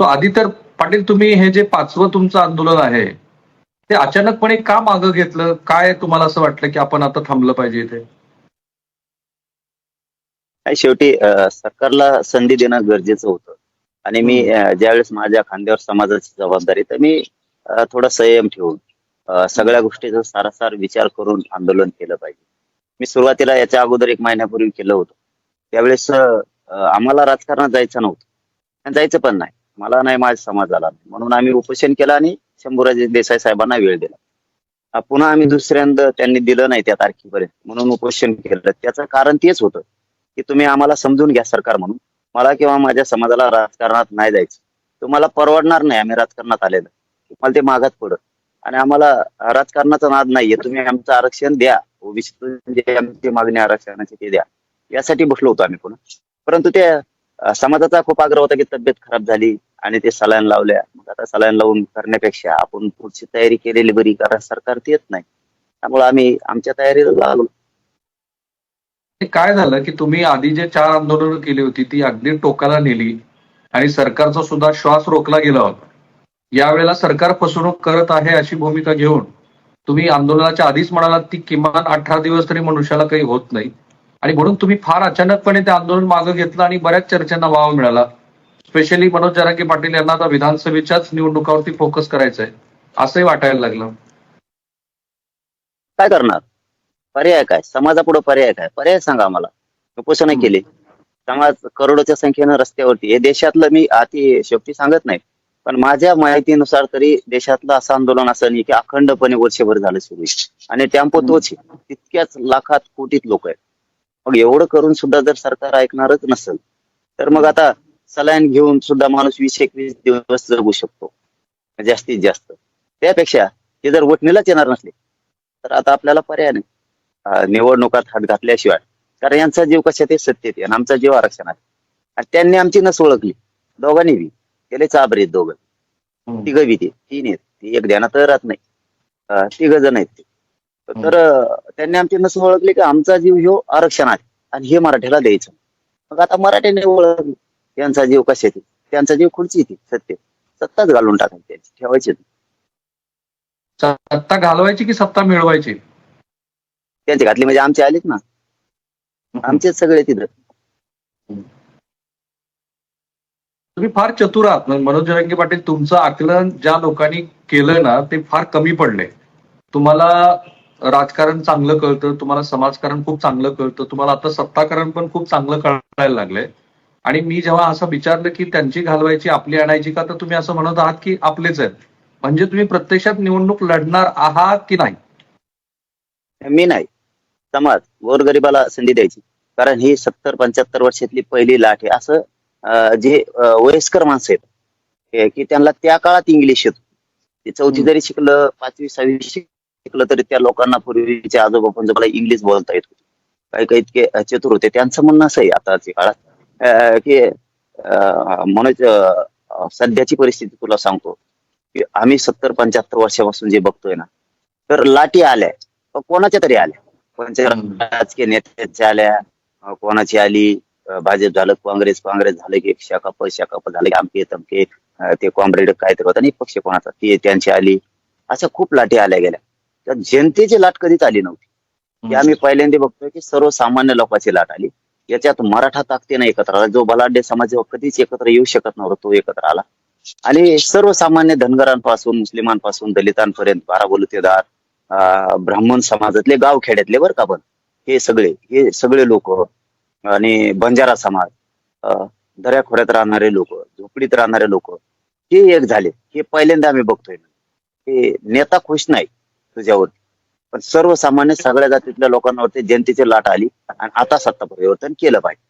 तो आधी तर पाटील तुम्ही हे जे 5वं तुमचं आंदोलन आहे ते अचानकपणे का मागं घेतलं? काय तुम्हाला असं वाटलं की आपण आता थांबलं पाहिजे इथे? काय शेवटी सरकारला संधी देणं गरजेचं होतं. आणि मी ज्यावेळेस माझ्या खांद्यावर समाजाची जबाबदारी, तर मी थोडा संयम ठेवून सगळ्या गोष्टीचा सारासार विचार करून आंदोलन केलं पाहिजे. मी सुरुवातीला याच्या अगोदर 1 महिन्यापूर्वी केलं होतं. त्यावेळेस आम्हाला राजकारणात जायचं नव्हतं आणि जायचं पण नाही. मला नाही, माझ्या समाजाला नाही. म्हणून आम्ही उपोषण केलं आणि शंभूराजे देसाई साहेबांना वेळ दिला. पुन्हा आम्ही दुसऱ्यांदा त्यांनी दिलं नाही त्या तारखेपर्यंत म्हणून उपोषण केलं. त्याचं कारण तेच होतं की तुम्ही आम्हाला समजून घ्या सरकार म्हणून. मला किंवा माझ्या समाजाला राजकारणात नाही जायचं. तुम्हाला परवडणार नाही आम्ही राजकारणात आलेलं. तुम्हाला ते मागात पडत आणि आम्हाला राजकारणाचा नाद नाहीये. तुम्ही आमचं आरक्षण द्या. ओबीसीतून जे आमची मागणी आरक्षणाची ते द्या. यासाठी बसलो होतो आम्ही पुन्हा. परंतु ते समाजाचा खूप आग्रह होता की तब्येत खराब झाली आणि ते सलाईन लावल्या. मग आता सलाईन लावून करण्यापेक्षा आपण पुढची तयारी केलेली बरी, कारण सरकार देत नाही. त्यामुळे आम्ही आमच्या तयारीला लागलो. ते काय झालं की तुम्ही आधी जे 4 आंदोलनं केली होती ती अगदी टोकाला नेली आणि सरकारचा सुद्धा श्वास रोखला गेला होता. यावेळेला सरकार फसवणूक करत आहे अशी भूमिका घेऊन तुम्ही आंदोलनाच्या आधीच म्हणालात की किमान 18 दिवस तरी मनुष्याला काही होत नाही आणि म्हणून तुम्ही फार अचानकपणे ते आंदोलन मागे घेतलं आणि बऱ्याच चर्चांना वाव मिळाला. स्पेशली मनोज जरांगे पाटील यांना आता विधानसभेच्याच निवडणुकावरती फोकस करायचा आहे असंही वाटायला लागलं. काय करणार? पर्याय काय? समाजापुढे पर्याय काय? पर्याय सांगा आम्हाला. उपोषण केले. समाज करोडोच्या संख्येनं रस्त्यावरती. हे देशातलं मी अति शेवटी सांगत नाही. पण माझ्या माहितीनुसार तरी देशातलं असं आंदोलन असं नाही की अखंडपणे वर्षभर झालं सुरू आहे. आणि टेम्पो तोच आहे. तितक्याच लाखात कोटीत लोक आहेत. मग एवढं करून सुद्धा जर सरकार ऐकणारच नसेल, तर मग आता सलाईन घेऊन सुद्धा माणूस 20-21 दिवस जगू शकतो जास्तीत जास्त. त्यापेक्षा ते जर वटणीलाच येणार नसले तर आता आपल्याला पर्याय नाही. निवडणुकात हात घातल्याशिवाय. कारण यांचा जीव कशात आहे? सत्तेत आहे आणि आमचा जीव आरक्षणात. आणि त्यांनी आमची नस ओळखली. दोघांनी बी त्याला चाबरीत दोघं. तिघं बी ते 3 आहेत. ती एक ध्यानात राहत नाही. 3 जण आहेत ते. तर त्यांनी आमची नस ओळखली की आमचा जीव ह्यो आरक्षणात आणि हे मराठ्याला द्यायचं. मग आता मराठ्याने ओळखली त्यांचा जीव कशात आहे? त्यांचा जीव खुर्ची ती सत्तेत. सत्ताच घालून टाकायची त्यांची, ठेवायची नाही. सत्ता घालवायची की सत्ता मिळवायची? त्यांची घातली म्हणजे आमचे आलेच ना. आमचेच सगळे तिथं. तुम्ही फार चतुर आहात. मनोज जरांगे पाटील, तुमचं आकलन ज्या लोकांनी केलं ना ते फार कमी पडले. तुम्हाला राजकारण चांगलं कळतं, तुम्हाला समाजकारण खूप चांगलं कळतं, तुम्हाला आता सत्ताकारण पण खूप चांगलं कळायला लागलंय. आणि मी जेव्हा असं विचारलं की त्यांची घालवायची आपली आणायची का, तर तुम्ही असं म्हणत आहात की आपलेच आहेत. म्हणजे तुम्ही प्रत्यक्षात निवडणूक लढणार आहात की नाही? मी नाही. समाज गोरगरिबाला संधी द्यायची. कारण ही 70-75 वर्षातली पहिली लाट आहे. असं जे वयस्कर माणसं आहेत की त्यांना त्या काळात इंग्लिश येत. ते 4थी जरी शिकलं, 5वी-6वी शिकलं तरी त्या लोकांना पूर्वीच्या आजोबा पंजोबाला इंग्लिश बोलता येत होती. काही काही इतके चतुर होते. त्यांचं म्हणणं असं आहे आताच्या काळात की मनोज, सध्याची परिस्थिती तुला सांगतो की आम्ही 70-75 वर्षापासून जे बघतोय ना, तर लाटी आल्या. कोणाच्या तरी आल्या. कोणत्या राजकीय नेत्याच्या आल्या, कोणाची आली, भाजप झालं, काँग्रेस झालं की शाखा झालं की आमके तमके, ते कॉम्रेड काहीतरी होता नाही पक्ष कोणाचा, ते त्यांची आली. अशा खूप लाटी आल्या गेल्या. तर जनतेची लाट कधीच आली नव्हती. की आम्ही पहिल्यांदा बघतोय की सर्वसामान्य लोकांची लाट आली. याच्यात मराठा ताकदीने एकत्र आला. जो बलाढ्य समाज कधीच एकत्र येऊ शकत नव्हता, तो एकत्र आला. आणि सर्वसामान्य धनगरांपासून, मुस्लिमांपासून, दलितांपर्यंत, बाराबलुतेदार, ब्राह्मण समाजातले, गाव खेड्यातले बरं का, पण हे सगळे लोक आणि बंजारा समाज, दऱ्याखोऱ्यात राहणारे लोक, झोपडीत राहणारे लोक, हे एक झाले. हे पहिल्यांदा आम्ही बघतोय. हे नेता खुश नाही तुझ्यावरती, पण सर्वसामान्य सगळ्या जातीतल्या लोकांवरती जनतेची लाट आली आणि आता सत्ता परिवर्तन केलं पाहिजे.